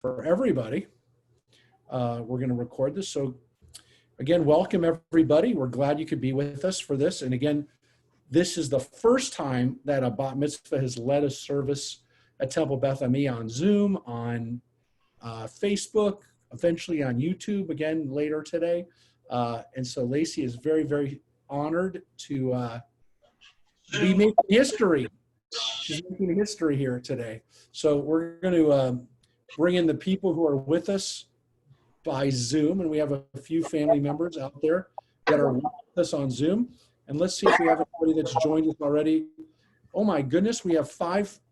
for everybody. We're going to record this. So again, welcome everybody. We're glad you could be with us for this. And again, this is the first time that a Bat Mitzvah has led a service at Temple Beth Ami on Zoom, on Facebook, eventually on YouTube again later today. And so Lacie is very, very honored to be making history. She's making history here today. So we're going to bring in the people who are with us by Zoom, and we have a few family members out there that are with us on Zoom. And let's see if we have anybody that's joined us already. Oh my goodness, we have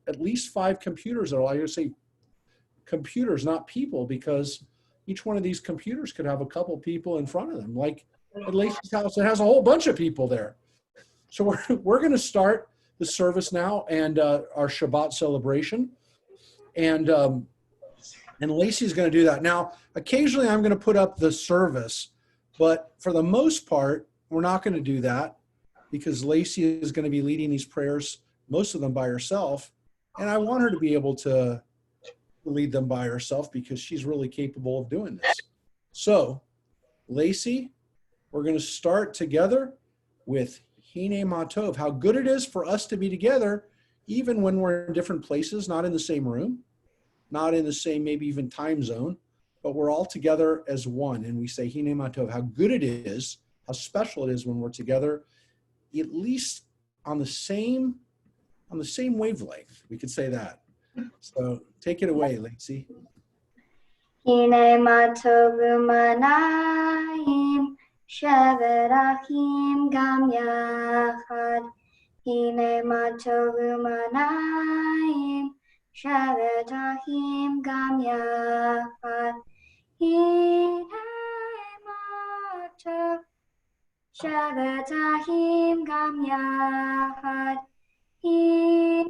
at least five computers. I gotta say computers, not people, because each one of these computers could have a couple people in front of them. Like at Lacie's house, it has a whole bunch of people there. So we're going to start the service now and our Shabbat celebration. And Lacie's going to do that. Now, occasionally I'm going to put up the service, but for the most part, we're not going to do that because Lacie is going to be leading these prayers, most of them by herself. And I want her to be able to lead them by herself because she's really capable of doing this. So, Lacie, we're going to start together with Hine Matov, how good it is for us to be together, even when we're in different places, not in the same room, not in the same, maybe even time zone, but we're all together as one. And we say, Hine Matov, how good it is, how special it is when we're together, at least on the same wavelength. We could say that. So take it away, Lacie. Hine Matov u'manayim sheverachim gam yachad. Hine matov u'manayim sheverachim gam yachad. Hine matov sheverachim gam yachad. Hine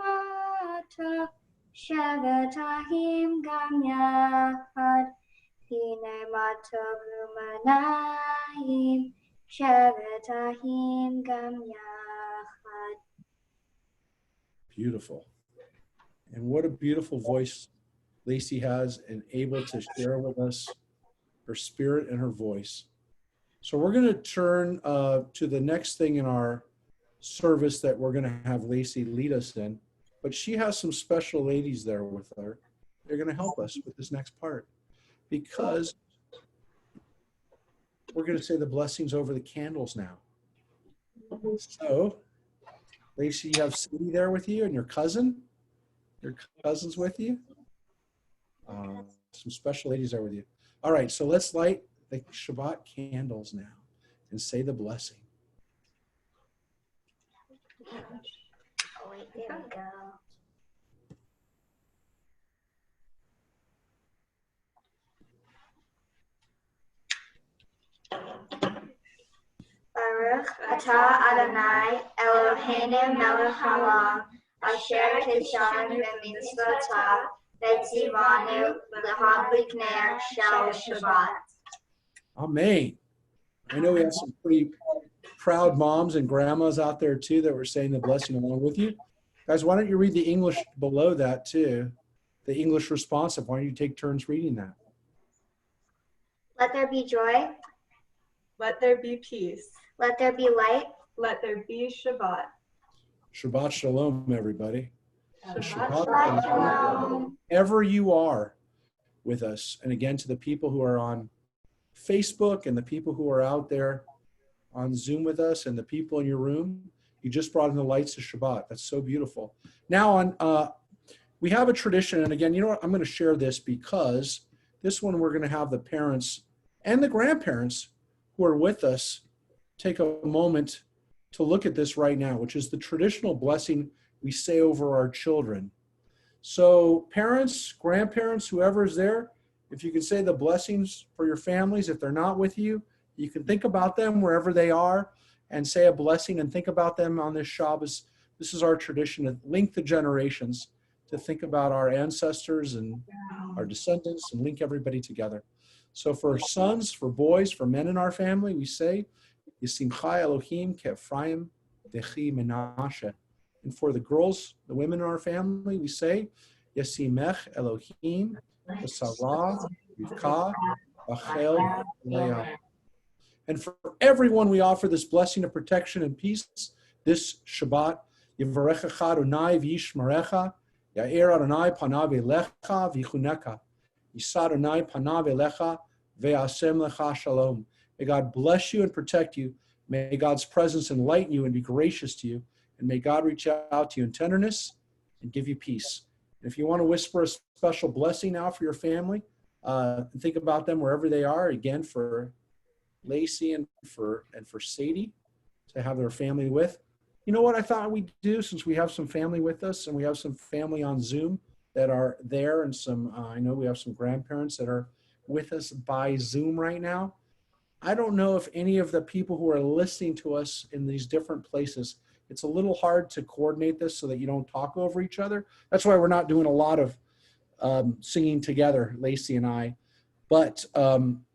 matov sheverachim gam yachad. Hine matov u'manayim sheverachim gam yachad. Beautiful. And what a beautiful voice Lacie has and able to share with us her spirit and her voice. So we're going to turn to the next thing in our service that we're going to have Lacie lead us in. But she has some special ladies there with her. They're going to help us with this next part because we're going to say the blessings over the candles now. So, Lacie, you have Cindy there with you and your cousin. Your cousin's with you. Some special ladies are with you. All right, so let's light the Shabbat candles now and say the blessing. Oh, wait, there we go. Baruch atah Adonai Eloheinu melech haolam asher kidshanu b'mitzvotah v'tzivanu l'hadlik ner shel Shabbat. Amen. I know we have some pretty proud moms and grandmas out there too that were saying the blessing along with you. Guys, why don't you read the English below that too? The English responsive. Why don't you take turns reading that? Let there be joy. Let there be peace. Let there be light. Let there be Shabbat. Shabbat shalom, everybody. Shabbat shalom. Wherever you are with us, and again to the people who are on Facebook and the people who are out there on Zoom with us and the people in your room, you just brought in the lights of Shabbat. That's so beautiful. Now we have a tradition, and again, you know what? I'm going to share this because this one we're going to have the parents and the grandparents who are with us take a moment to look at this right now, which is the traditional blessing we say over our children. So parents, grandparents, whoever is there, if you can say the blessings for your families, if they're not with you, you can think about them wherever they are and say a blessing and think about them on this Shabbos. This is our tradition to link the generations, to think about our ancestors and our descendants and link everybody together. So for sons, for boys, for men in our family, we say, Yisimcha Elohim ke'Ephraim dechi Menashe. And for the girls, the women in our family, we say, Yesimech Elohim, Sarah, Rivka, Rachel, Leah. And for everyone, we offer this blessing of protection and peace this Shabbat. Yivarechecha Adonai v'yishmerecha, Ya'er Adonai panav elecha v'yichuneka, Yisa Adonai panav elecha ve'asem lecha shalom. May God bless you and protect you. May God's presence enlighten you and be gracious to you. And may God reach out to you in tenderness and give you peace. And if you want to whisper a special blessing now for your family, think about them wherever they are. Again, for Lacie and for Sadie to have their family with. You know what I thought we'd do, since we have some family with us and we have some family on Zoom that are there, and some I know we have some grandparents that are with us by Zoom right now. I don't know if any of the people who are listening to us in these different places, it's a little hard to coordinate this so that you don't talk over each other. That's why we're not doing a lot of singing together, Lacie and I. But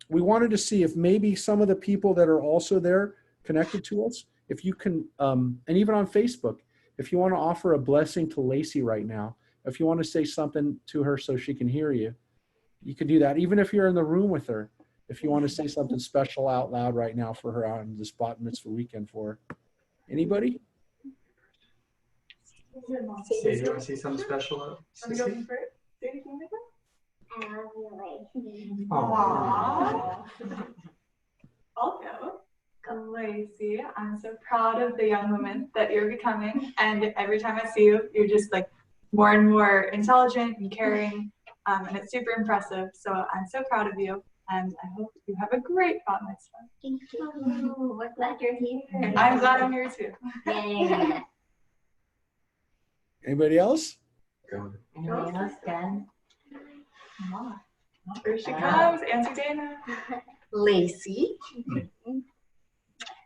we wanted to see if maybe some of the people that are also there connected to us, if you can, and even on Facebook, if you want to offer a blessing to Lacie right now, if you want to say something to her so she can hear you, you can do that. Even if you're in the room with her, if you want to say something special out loud right now for her on this Bat Mitzvah weekend for her. Anybody? Say, do you want to say something special? Sissy? I love you, Lacie. Aww. Also, Lacie, I'm so proud of the young woman that you're becoming. And every time I see you, you're just like more and more intelligent and caring. And it's super impressive. So I'm so proud of you. And I hope you have a great Bat Mitzvah. Thank you. We're glad you're here. And I'm glad I'm here too. Yay. Anybody else? Anyone else done? Here she comes, Auntie Dana. Lacie.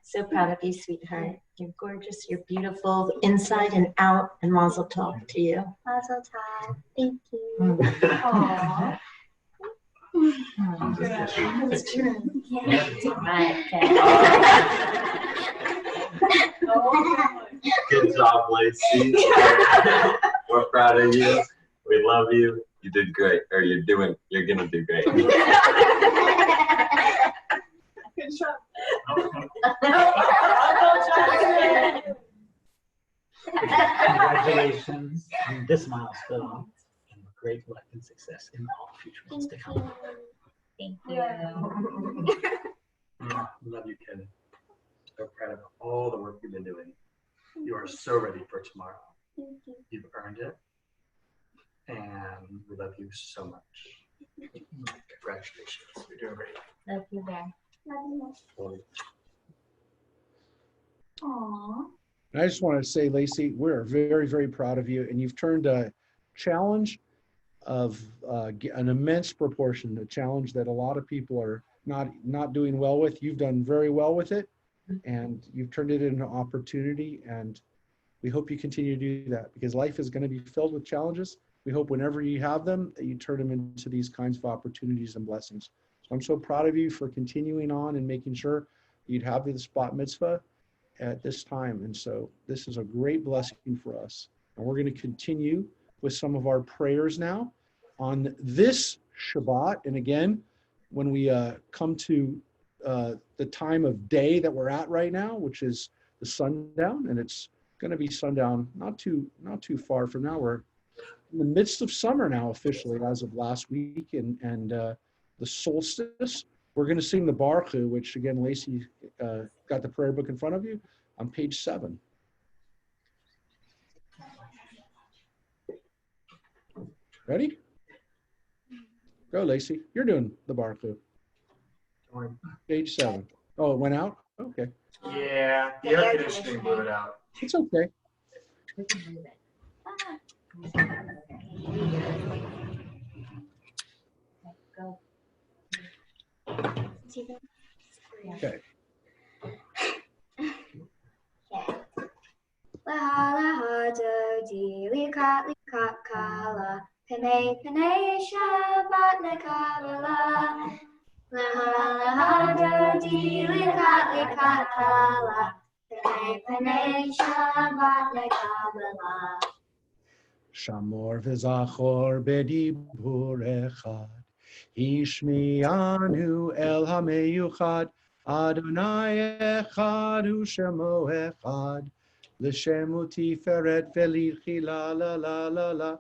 So proud of you, sweetheart. You're gorgeous. You're beautiful inside and out. And mazel tov to you. Mazel tov. Thank you. Aww. It's true. Yeah. Good job, Lacie. We're proud of you. We love you. You did great. Or you're gonna do great. Good job. Congratulations on this milestone and great luck and success in all future ones to come. Thank you. Love you, Kevin. So proud of all the work you've been doing. You are so ready for tomorrow. Thank you. You've earned it. And we love you so much. Congratulations. You're doing great. Love you, Bear. Love you. Aww. And I just want to say, Lacie, we're very, very proud of you. And you've turned a challenge of an immense proportion, a challenge that a lot of people are not doing well with. You've done very well with it, and you've turned it into an opportunity. And we hope you continue to do that, because life is going to be filled with challenges. We hope whenever you have them, that you turn them into these kinds of opportunities and blessings. So I'm so proud of you for continuing on and making sure you'd have this Bat Mitzvah at this time. And so this is a great blessing for us. And we're going to continue with some of our prayers now on this Shabbat. And again, when we come to the time of day that we're at right now, which is the sundown, and it's going to be sundown not too far from now. We're in the midst of summer now, officially, as of last week, and the solstice. We're going to sing the Baruch Hu, which again, Lacie got the prayer book in front of you on page 7. Ready? Go, Lacie. You're doing the Baruch Hu. Page 7. Oh, it went out? Okay. Yeah, the air conditioning blew it out. It's okay. Go. Okay. Penei Shabbat lekabbalah. Lahadadi likat kala. Penei Shabbat lekabbalah. Shamor v'zachor bedibur echad. Ishmi'anu el hameyuchad. Adonai echad u'shemo echad. L'shemu tiferet v'lichi la la la la la.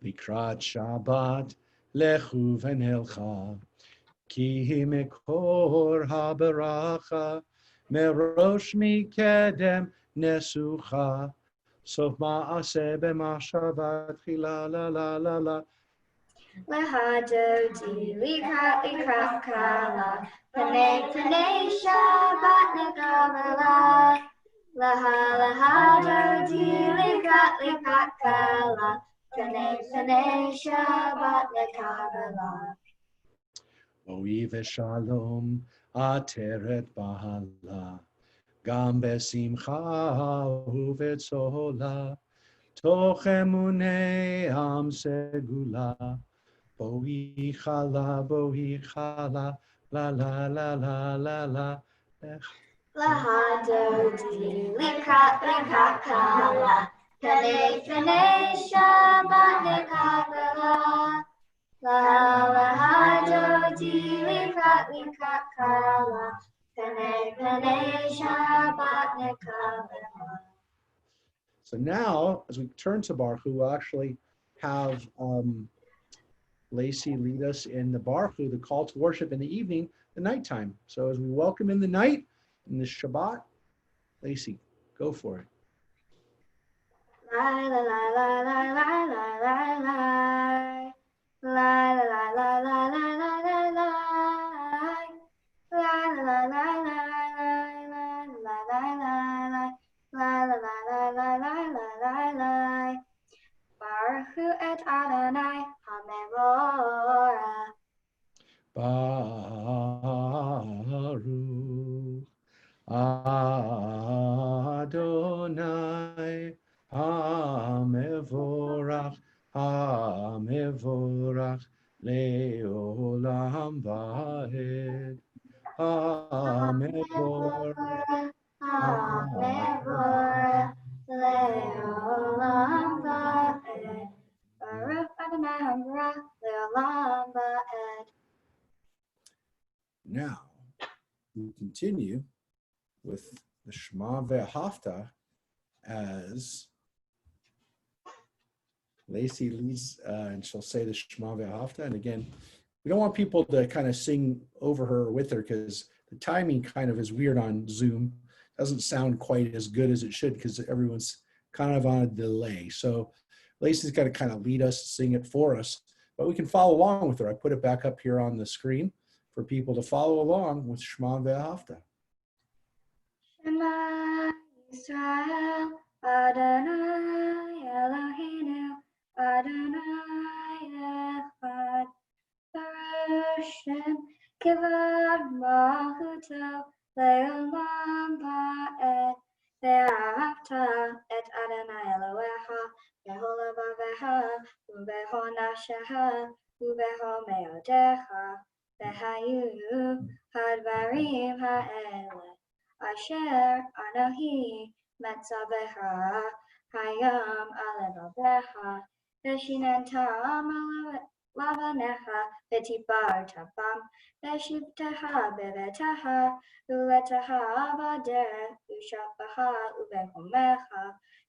Likrat Shabbat lechu v'nelcha. Ki hi mekor habaracha. Merosh mikedem nesucha. Sof ma'aseh b'mashavat chila la la la la. Lahadoti likrat kala, panei Shabbat nekabala. Lahadoti likrat kala, panei Shabbat nekabala. Oi v'shalom ateret bahala. Gam besimcha uvetzola. Toch emunei am segula. Boi chala, la la la la la la. Lahadoti likrat kala, panei Shabbat nekabala. Lahadoti likrat kala, panei Shabbat nekabala. So now, as we turn to Baruch Hu, we'll actually have Lacie lead us in the Baruch Hu, the call to worship in the evening, the nighttime. So as we welcome in the night, in the Shabbat, Lacie, go for it. La la la la la la la la la. La la la la la la la la la. La la la la la la la la la. La la la la la la la la. Baruch Hu et Adonai HaMevorach. Baruch Adonai HaMevorach HaMevorach Leolam Vaed HaMevorach HaMevorach Leolam Vaed. Baruch Adonai HaMevorach Leolam Vaed. Now, we continue with the Shema Ve'ahavta as Lacie leads, and she'll say the Shema Ve'ahavta. And again, we don't want people to kind of sing over her or with her because the timing kind of is weird on Zoom. Doesn't sound quite as good as it should because everyone's kind of on a delay. So Lacie's got to kind of lead us, sing it for us, but we can follow along with her. I put it back up here on the screen for people to follow along with Shema Ve'ahavta. Shema Yisrael, Adonai Eloheinu, Adonai Echad. Baruch Shem Kivod Malchuto Leolam Vaed. Ve'ahavta et Adonai Elohecha b'chol levavecha u'b'chol nafshecha u'b'chol me'odecha. V'hayu hadvarim ha'ele asher Anohi metzavecha hayam alevavecha v'shinentam lavanecha v'tibarta bam v'shivtecha bevetecha u'letecha b'derech u'shapacha u'bechomecha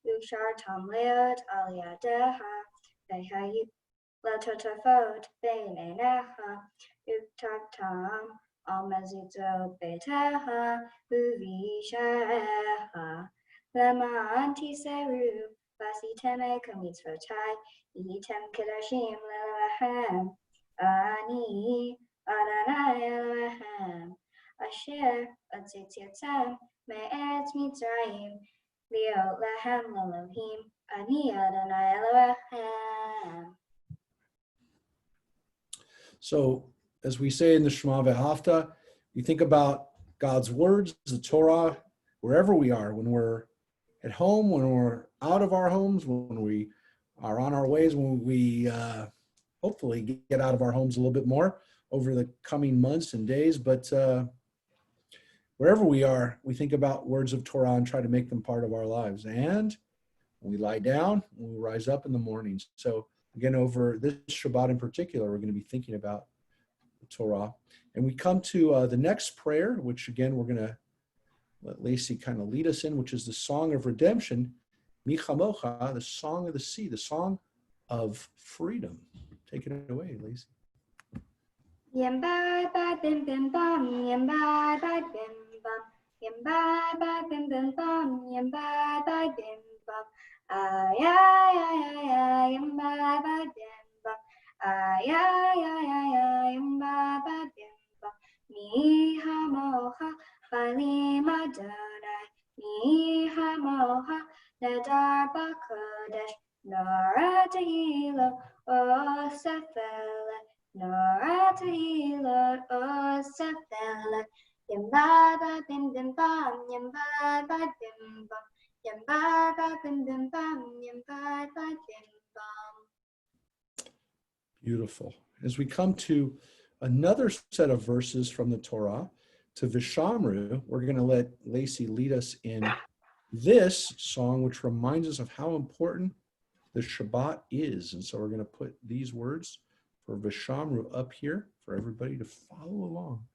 u'shartam leot al yadecha v'hayu letotafot beinenecha u'tartam al mezuzot betecha u'visharecha leman tiseru v'asitem kamitzvotai v'hitem kedoshim le'Elohim ani Adonai Elohim asher hotzitziatem me'eretz Mitzrayim liot lehem l'Elohim ani Adonai Elohim. So as we say in the Shema Ve'ahavta, we think about God's words, the Torah, wherever we are, when we're at home, when we're out of our homes, when we are on our ways, when we hopefully get out of our homes a little bit more over the coming months and days. But wherever we are, we think about words of Torah and try to make them part of our lives. And when we lie down, when we rise up in the mornings. So again, over this Shabbat in particular, we're going to be thinking about the Torah. And we come to the next prayer, which again, we're going to let Lacie kind of lead us in, which is the Song of Redemption, Mi Chamocha, the Song of the Sea, the Song of Freedom. Take it away, Lacie. Yam bye bye bim bim bum, yam bye bye bim bum, yam bye bye bim bim bum, yam bye bye bim bum. Ay ay ay ay ay, yam bye bye bim bum. Ay ay ay ay ay, yam bye bye bim bum. Mi hamocha bali madonai, mi hamocha nedar bakodesh, nora tehila o sefele. Nora tehila o sefele. Yam bye bye bim bim bum, yam bye bye bim bum. Yam bye bye bim bim bum, yam bye bye bim bum. Beautiful. As we come to another set of verses from the Torah, to Vishamru, we're going to let Lacie lead us in this song, which reminds us of how important the Shabbat is. And so we're going to put these words for Vishamru up here for everybody to follow along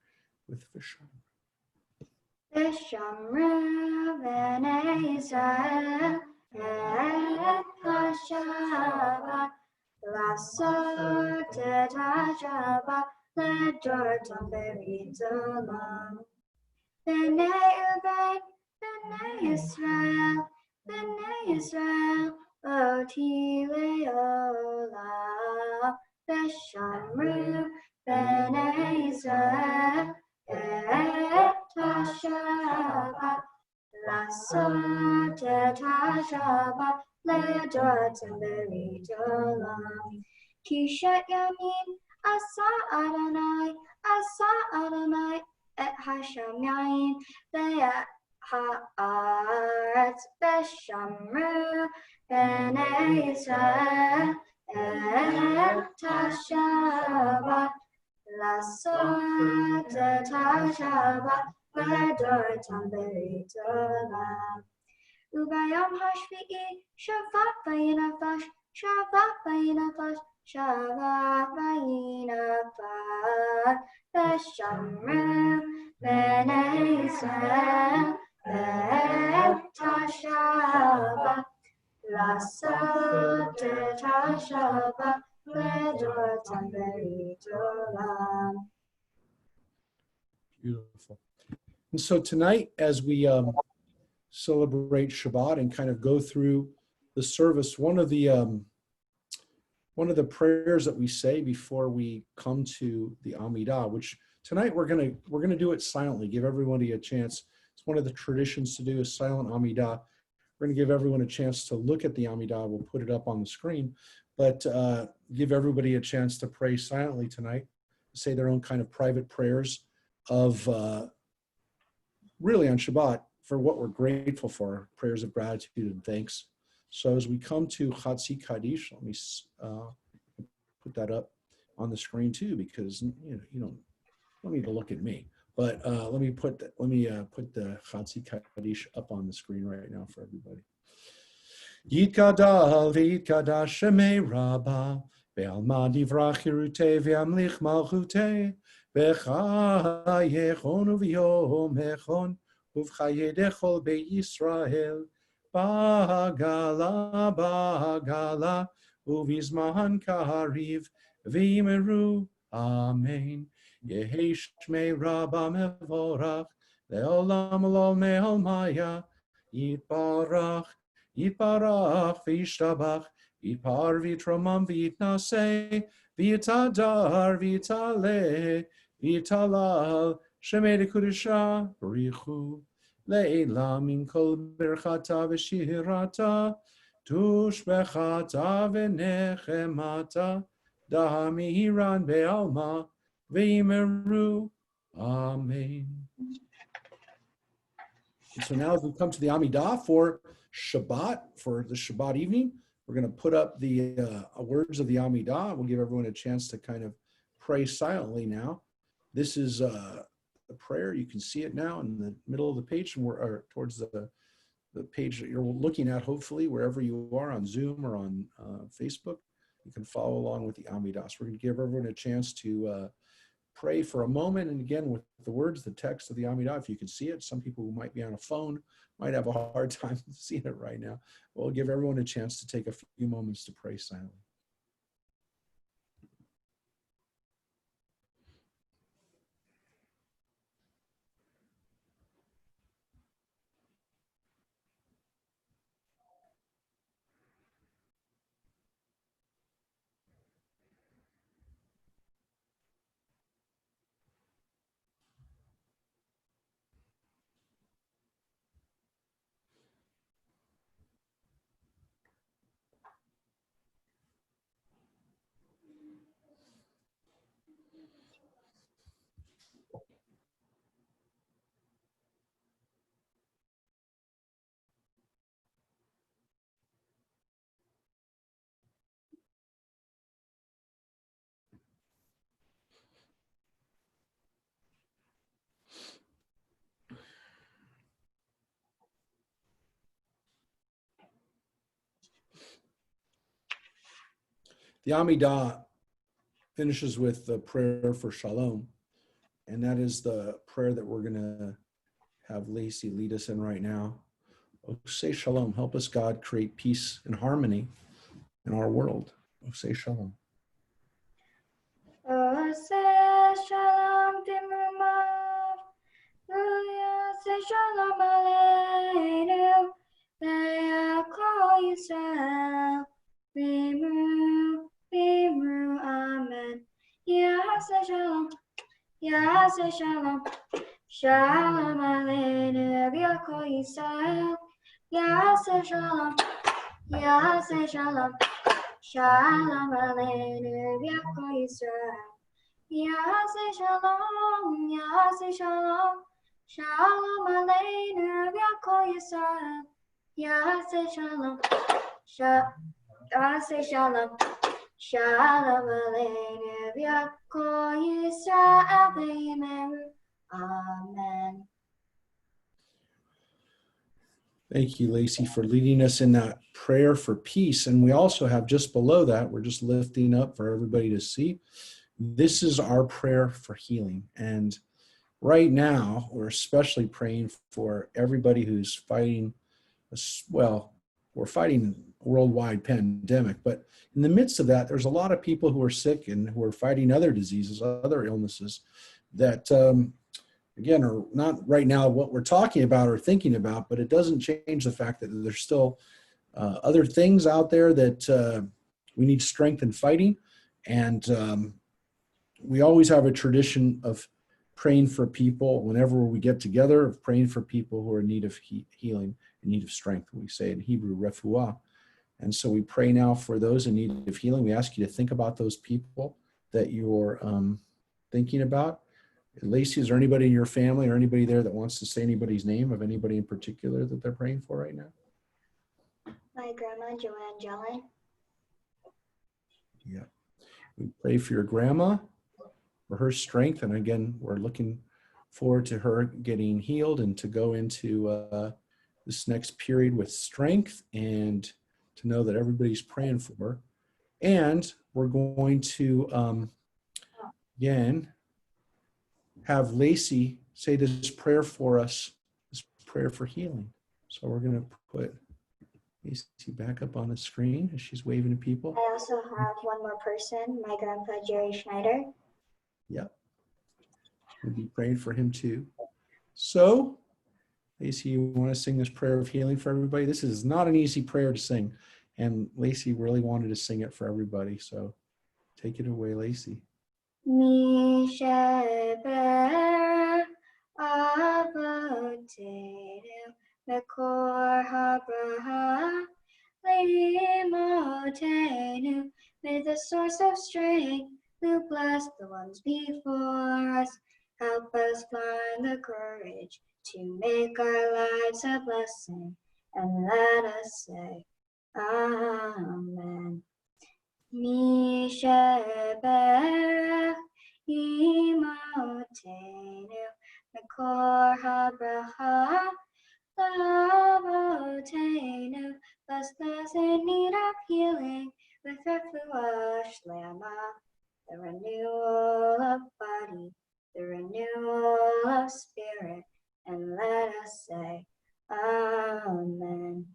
with Vishamru. Vishamru b'nei Yisrael et HaShabbat לעשות את השבת לדורתם ברית עולם. בני ובן, בני ישראל, אותי לעולם. ושמרו בני ישראל את השבת, לעשות את השבת לדורתם ברית עולם. תשעת ימים עשה אדוני את השמיים ואת הארץ, ושמרו בני ישראל את השבת, לעשות את השבת לדורתם ברית עולם. וביום השביעי שבת וינפש, שבת וינפש, שבת וינפש, ושמרו בני ישראל את השבת, לעשות את השבת לדורתם ברית עולם. Beautiful. And so tonight, as we celebrate Shabbat and kind of go through the service, one of the prayers that we say before we come to the Amidah, which tonight we're gonna do it silently, give everybody a chance. It's one of the traditions to do a silent Amidah. We're gonna give everyone a chance to look at the Amidah. We'll put it up on the screen, but give everybody a chance to pray silently tonight, say their own kind of private prayers of really on Shabbat for what we're grateful for, prayers of gratitude and thanks. So as we come to Chatzi Kaddish, let me put that up on the screen too, because you don't need to look at me. But let me put the Chatzi Kaddish up on the screen right now for everybody. Yitkadal v'yitkadash shemei Rabbah ve'alma divrach hirutei ve'amlich malchutei v'chayechon u'v'yomechon uv'chaye dechol be'Yisrael Bagala uvizman kariv v'imeru amen. Yehi shmei Rabbah mevorach le'olam lo me'olmaya yitbarach v'yishtabach yitpar v'yitramam v'yitnaseh v'yitadar v'yitale v'yitalal shemei dekudesha b'richu Leila min kol berchata v'shirata tushbechata v'nechemata dahamiran be'alma v'imeru. Amen. And so now as we come to the Amidah for Shabbat, for the Shabbat evening. We're going to put up the words of the Amidah. We'll give everyone a chance to kind of pray silently now. This is the prayer. You can see it now in the middle of the page, and we're towards the page that you're looking at, hopefully, wherever you are on Zoom or on Facebook. You can follow along with the Amidah. So we're going to give everyone a chance to pray for a moment. And again, with the words, the text of the Amidah, if you can see it. Some people who might be on a phone might have a hard time seeing it right now. We'll give everyone a chance to take a few moments to pray silently. The Amidah finishes with the prayer for Shalom, and that is the prayer that we're going to have Lacie lead us in right now. Oh, say Shalom. Help us, God, create peace and harmony in our world. Oh, say Shalom. Oh, say Shalom Timrumav. Say Shalom Aleinu. Le'akol Yisrael. Bimru, Amen. Say Shalom. Say Shalom. Shalom Aleinu. Le'akol Yisrael. Say Shalom. Say Shalom. Shalom Aleinu v'yakol Yisrael. Say Shalom, say Shalom. Shalom Aleinu v'yakol Yisrael. Say Shalom, say Shalom. Shalom Aleinu v'yakol Yisrael v'yimeru. Amen. Thank you, Lacie, for leading us in that prayer for peace. And we also have just below that, we're just lifting up for everybody to see. This is our prayer for healing. And right now, we're especially praying for everybody who's fighting, well, we're fighting a worldwide pandemic, but in the midst of that, there's a lot of people who are sick and who are fighting other diseases, other illnesses that, again, are not right now what we're talking about or thinking about, but it doesn't change the fact that there's still other things out there that we need strength in fighting. And we always have a tradition of praying for people whenever we get together, of praying for people who are in need of healing, in need of strength. We say in Hebrew, refuah. And so we pray now for those in need of healing. We ask you to think about those people that you're thinking about. Lacie, is there anybody in your family or anybody there that wants to say anybody's name, of anybody in particular that they're praying for right now? My grandma, Lacie Jelin. Yeah. We pray for your grandma, for her strength. And again, we're looking forward to her getting healed and to go into this next period with strength and to know that everybody's praying for her. And we're going to, again, have Lacie say this prayer for us, this prayer for healing. So we're going to put Lacie back up on the screen as she's waving to people. I also have one more person, my grandpa, Jerry Schneider. Yep. We'll be praying for him too. So, Lacie, you want to sing this prayer of healing for everybody? This is not an easy prayer to sing, and Lacie really wanted to sing it for everybody. So take it away, Lacie. Mi sheber avotenu mekor habraha leimotenu. May the source of strength who bless the ones before us help us find the courage to make our lives a blessing and let us say, Amen. Mi sheberach imotenu mekor habracha l'avotenu. Bless those in need of healing with refuah shlema, the renewal of body, the renewal of spirit, and let us say, Amen.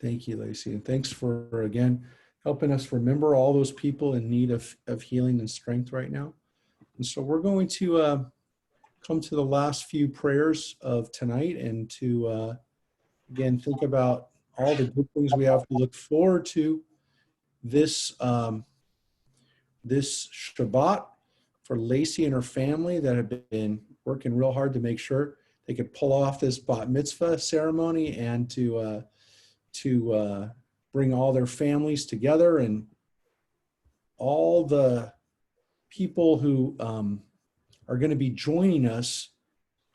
Thank you, Lacie. And thanks for, again, helping us remember all those people in need of healing and strength right now. And so we're going to come to the last few prayers of tonight and to, again, think about all the good things we have to look forward to this, this Shabbat for Lacie and her family that have been working real hard to make sure they could pull off this Bat Mitzvah ceremony and to bring all their families together, and all the people who are going to be joining us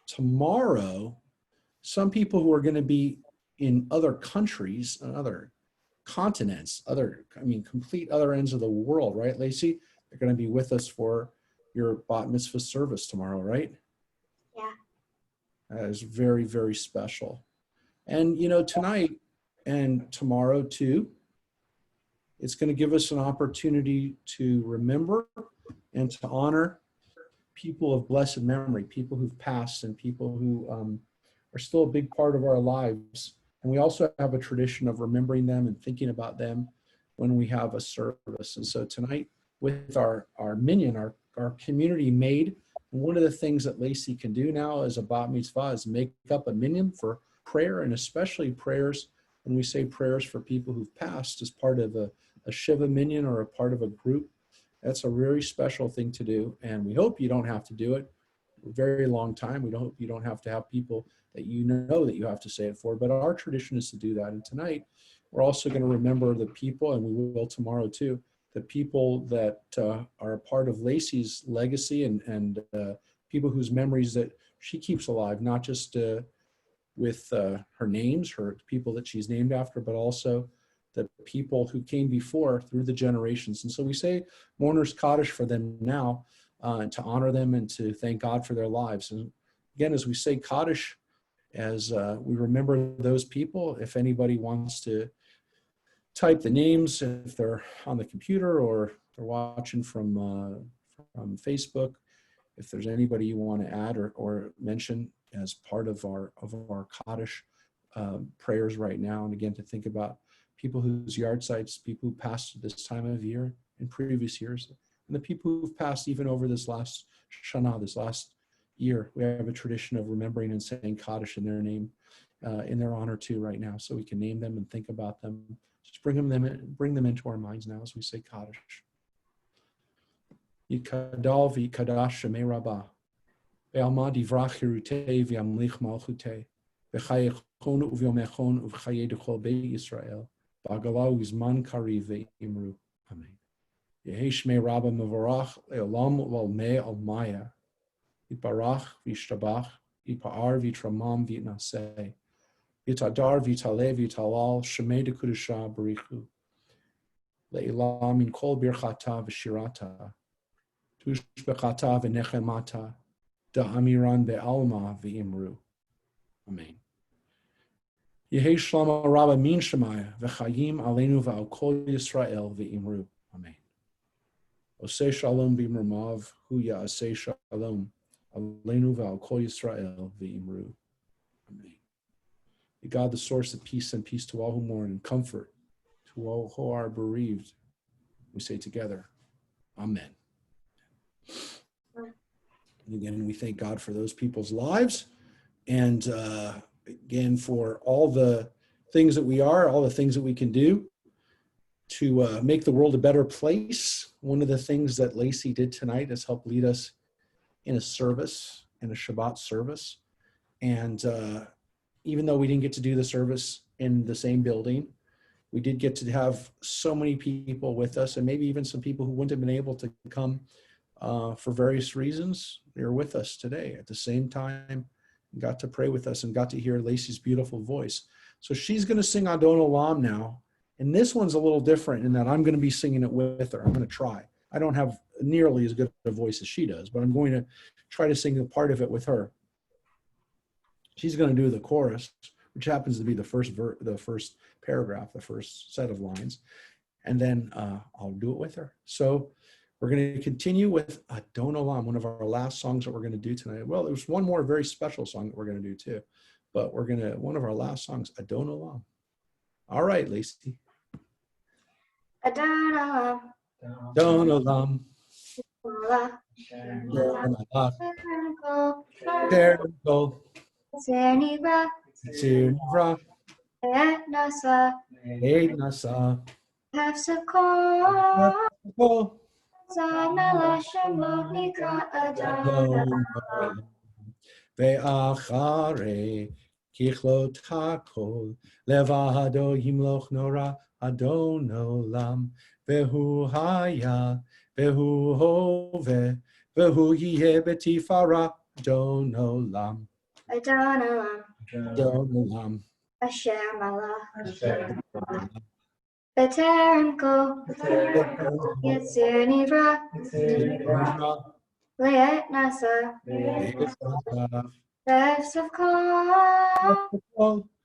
tomorrow. Some people who are going to be in other countries and other continents, complete other ends of the world, right, Lacie? They're going to be with us for your Bat Mitzvah service tomorrow, right? Yeah. That is very, very special. And, you know, tonight and tomorrow too, it's going to give us an opportunity to remember and to honor people of blessed memory, people who've passed and people who are still a big part of our lives. And we also have a tradition of remembering them and thinking about them when we have a service. And so tonight with our minyan, our community made, one of the things that Lacie can do now as a Bat Mitzvah is make up a minyan for prayer, and especially prayers when we say prayers for people who've passed as part of a Shiva minyan or a part of a group. That's a very special thing to do, and we hope you don't have to do it for a very long time. We hope you don't have to have people that you know that you have to say it for, but our tradition is to do that. And tonight, we're also going to remember the people, and we will tomorrow too, the people that are a part of Lacie's legacy and people whose memories that she keeps alive, not just with her names, her people that she's named after, but also the people who came before through the generations. And so we say Mourner's Kaddish for them now to honor them and to thank God for their lives. And again, as we say Kaddish, as we remember those people, if anybody wants to type the names, if they're on the computer or they're watching from Facebook, if there's anybody you want to add or mention as part of our Kaddish prayers right now, and again to think about people whose yard sites, people who passed at this time of year in previous years, and the people who've passed even over this last Shana, this last year. We have a tradition of remembering and saying Kaddish in their name, in their honor too right now, so we can name them and think about them. Just bring them into our minds now as we say Kaddish. Yikadal v'yikadash shemei Rabbah, ve'alma divrach hirutei v'yamlich malchutei, v'chayechon u'v'yomechon u'v'chayei d'chol beit Yisrael, ba'agala u'zman kariv ve'imru. Amen. Yehi shmei Rabbah mevorach le'olam u'almei almaya, yitbarach v'yishtabach, yitpa'ar v'yitramam v'yitnaseh, Yitadar v'yitaleh v'yitalal shemei dekudusha barichu le'ilah min kol birchata v'shirata tushbechata v'nechemata da'amiran be'alma v'imru. Amen. Yehei shlama rabba min shemaya v'chayim aleinu v'al kol Yisrael v'imru. Amen. Oseh shalom b'imrumav hu ya'aseh shalom aleinu v'al kol Yisrael v'imru. Amen. God, the source of peace, and peace to all who mourn, and comfort to all who are bereaved. We say together, Amen. And again, we thank God for those people's lives, and again, for all the things that we are, all the things that we can do to make the world a better place. One of the things that Lacie did tonight is help lead us in a service, in a Shabbat service. And even though we didn't get to do the service in the same building, we did get to have so many people with us, and maybe even some people who wouldn't have been able to come for various reasons. They were with us today at the same time got to pray with us and got to hear Lacie's beautiful voice. So she's going to sing Adon Olam now. And this one's a little different in that I'm going to be singing it with her. I'm going to try. I don't have nearly as good a voice as she does, but I'm going to try to sing a part of it with her. She's going to do the chorus, which happens to be the first paragraph, the first set of lines. And then I'll do it with her. So we're going to continue with Adon Olam, one of our last songs that we're going to do tonight. Well, there's one more very special song that we're going to do too. But one of our last songs, Adon Olam. All right, Lacie. Adon Olam. Adon Olam. Tzir Nivra. Et Nasa. Eid Nasa. Hefsakol. Zamela Shemo Nikra Adon Olam. Ve'achare kichlot hakol levado yimloch nora Adon Olam vehu haya vehu hove vehu yeh betifara Adon Olam. Adon Olam. Adon Olam. Asher Malach. B'terem kol. Yitzir Nivra. Le'et Nasa. Hefsakol.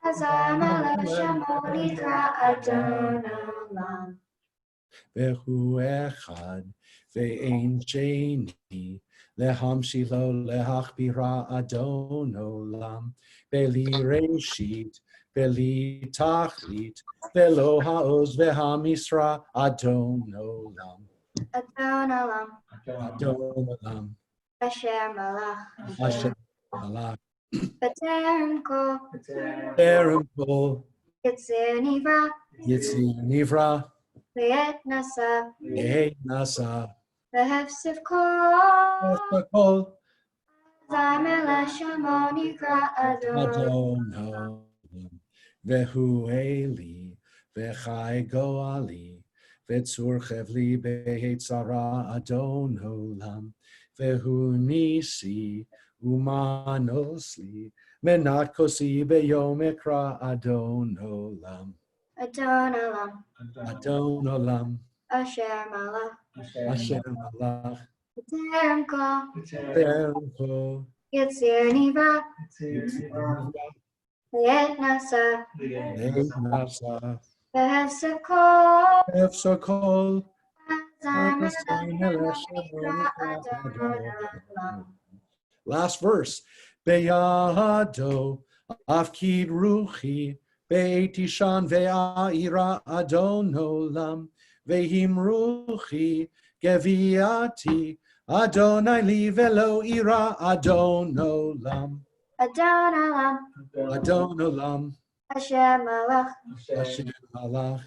Hazamela Shemo Nikra Adon Olam. Vehu echad ve'ein sheni lehamshilo lehachbira Adon Olam beli reshit beli tachlit velo haoz vehamisra Adon Olam. Adon Olam. Adon Olam. Asher Malach. Asher Malach. B'terem kol. Terem kol Yitzir Nivra. Yitzir Nivra Le'et Nasa. Eid Nasa Hefsakol. Kol Zamela Shemo Nikra Adon. Adon Olam Vehu Eli Vechai Goali Vetzur Chevli Behetzara Adon Olam Vehu Nisi Umanosli Menat Kosi Beyom Ekra Adon Olam. Adon Olam. Adon Olam. Asher Malach. Asher Malach. B'terem kol. Terem kol Yitzir Nivra. Le'et Nasa. Eid Nasa Hefsakol. Hefsakol Zamela Shemo Nikra Adon Olam. Last verse. Beyado afkid ruchi beitishan ve'aira Adon Olam ve'him ruchi geviati Adonai li velo ira Adon Olam. Adon Olam. Adon Olam. Asher Malach. Asher Malach.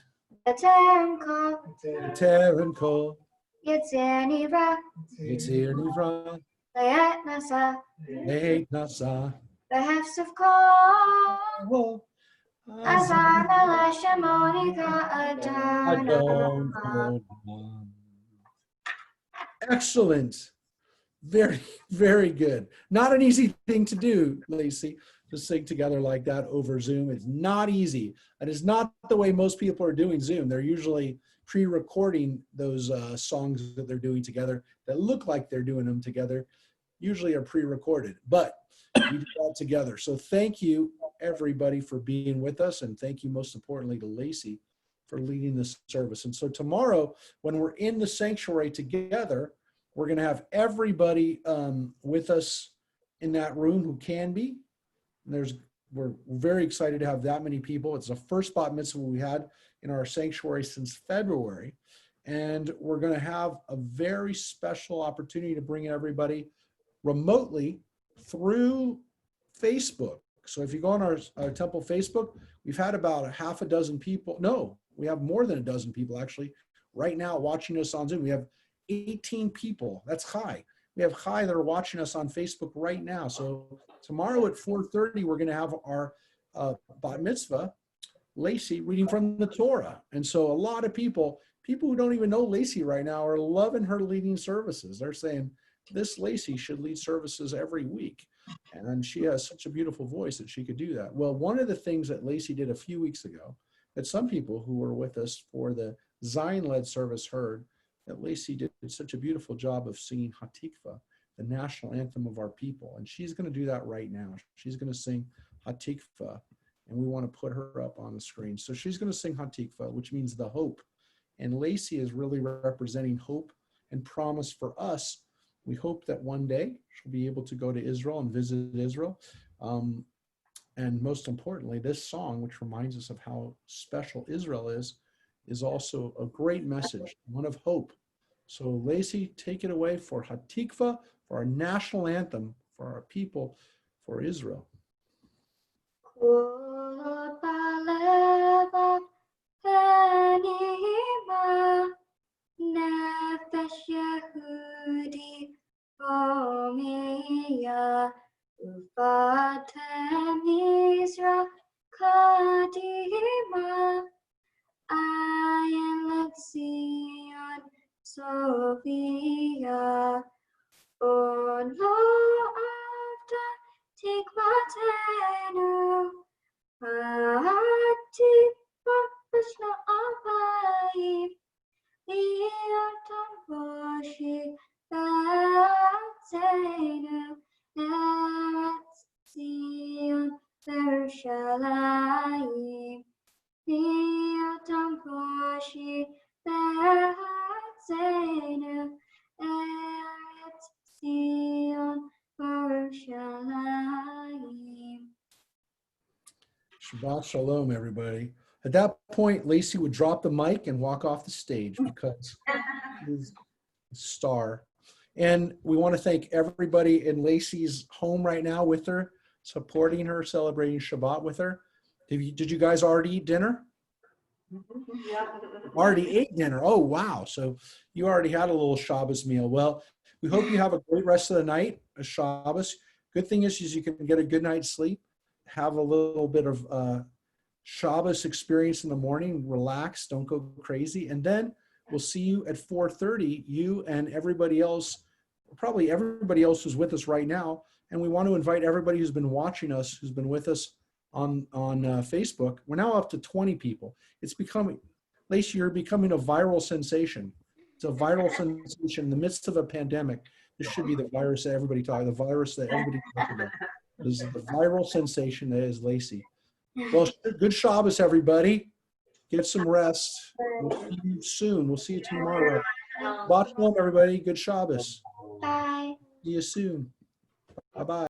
B'terem kol. Terem kol Yitzir Nivra. Yitzir Nivra Le'et Nasa. Eid Nasa Hefsakol. Hazamela Shemo Nikra Adon Adon Olam. Olam. Excellent. Very, very good. Not an easy thing to do, Lacie, to sing together like that over Zoom. It's not easy. It is not the way most people are doing Zoom. They're usually pre-recording those songs that they're doing together that look like they're doing them together, usually are pre-recorded, but we do that together. So thank you, everybody, for being with us, and thank you most importantly to Lacie for leading this service. And so tomorrow, when we're in the sanctuary together, we're going to have everybody with us in that room who can be. And we're very excited to have that many people. It's the first Bat Mitzvah we had in our sanctuary since February. And we're going to have a very special opportunity to bring everybody remotely through Facebook. So if you go on our temple Facebook, we've had about a half a dozen people. No, we have more than a dozen people actually right now watching us on Zoom. We have 18 people. That's high. We have high that are watching us on Facebook right now. So tomorrow at 4:30, we're going to have our Bat Mitzvah, Lacie, reading from the Torah. And so a lot of people who don't even know Lacie right now are loving her leading services. They're saying, this Lacie should lead services every week. And she has such a beautiful voice that she could do that. Well, one of the things that Lacie did a few weeks ago, that some people who were with us for the Zion-led service heard, that Lacie did such a beautiful job of singing Hatikva, the national anthem of our people. And she's going to do that right now. She's going to sing Hatikva, and we want to put her up on the screen. So she's going to sing Hatikva, which means the hope. And Lacie is really representing hope and promise for us. We hope that one day she'll be able to go to Israel and visit Israel. And most importantly, this song, which reminds us of how special Israel is also a great message, one of hope. So Lacie, take it away for Hatikva, for our national anthem, for our people, for Israel. Nefesh Yehudi Homiya Ufatem Yisra Kadima Ayin Lexion Sophia Ono Avta Tikvatenu Hatikva Vishna Abayim Liatam Boshi Batzenu Eretz Zion Vershalayim Liatam Boshi Batzenu Eretz Zion Vershalayim. Shabbat shalom, everybody. At that point, Lacie would drop the mic and walk off the stage because she's a star. And we want to thank everybody in Lacie's home right now with her, supporting her, celebrating Shabbat with her. Did you guys already eat dinner? Already ate dinner. Oh, wow. So you already had a little Shabbos meal. Well, we hope you have a great rest of the night, a Shabbos. Good thing is you can get a good night's sleep, have a little bit of Shabbos experience in the morning, relax, don't go crazy. And then we'll see you at 4:30, you and everybody else, probably everybody else who's with us right now. And we want to invite everybody who's been watching us, who's been with us on Facebook. We're now up to 20 people. It's becoming, Lacie, you're becoming a viral sensation. It's a viral sensation in the midst of a pandemic. This should be the virus that everybody talks, the virus that everybody talks about. This is the viral sensation that is Lacie. Well, good Shabbos, everybody. Get some rest. We'll see you soon. We'll see you tomorrow. Watch home, everybody. Good Shabbos. Bye. See you soon. Bye-bye.